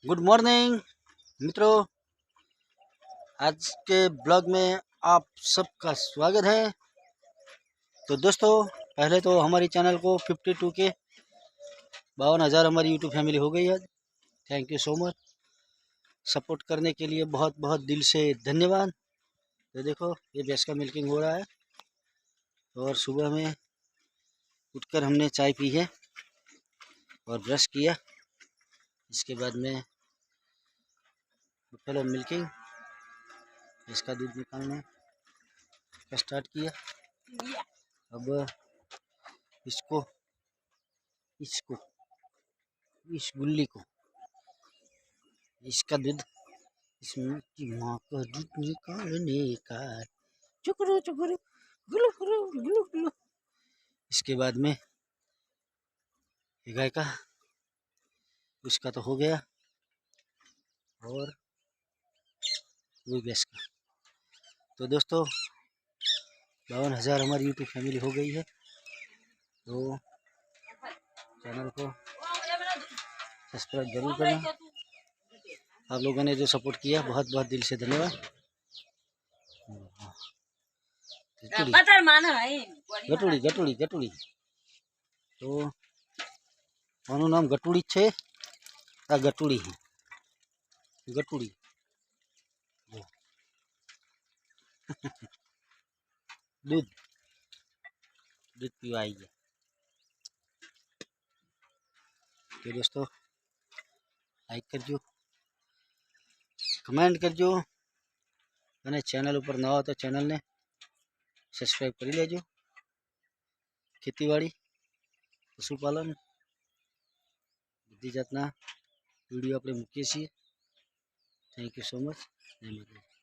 Good morning मित्रों। आज के ब्लॉग में आप सबका स्वागत है। तो दोस्तों, पहले तो हमारी चैनल को 52 के 52,000 हमारी यूट्यूब फैमिली हो गई है। Thank you so much. Support करने के लिए बहुत बहुत दिल से धन्यवाद। तो देखो, ये भैंस का मिल्किंग हो रहा है और सुबह में उठकर हमने चाय पी है और ब्रश किया। इसके बाद में पहले मिल्किंग, इसका दूध निकालने का स्टार्ट किया। अब इसको इसको इस गुल्ली को, इसका दूध, इसमें की माँ का दूध निकालने का, चुकरू चुकरू गुलू गुलू गुलू गुलू। इसके बाद में गाय का, उसका तो हो गया, और वो भैंस का। तो दोस्तों, 52,000 हमारी यूट्यूब फैमिली हो गई है। तो चैनल को सब्सक्राइब जरूर करना। आप लोगों ने जो सपोर्ट किया, बहुत बहुत दिल से धन्यवाद। गटुड़ी गटुड़ी गटुड़ी, तो આનું નામ ગટુડી છે। આ ગટુડી ગટુડી दूध दूध पीवा आई गया। तो दोस्तों, लाइक करजो, कमेंट करजो, અને ચેનલ ઉપર નવા તો ચેનલને સબસ્ક્રાઈબ કરી લેજો। ખેતીવાડી, પશુપાલન, બધી જાતના વિડીયો આપણે મૂકીએ છીએ। Thank you so much. જય માતાજી।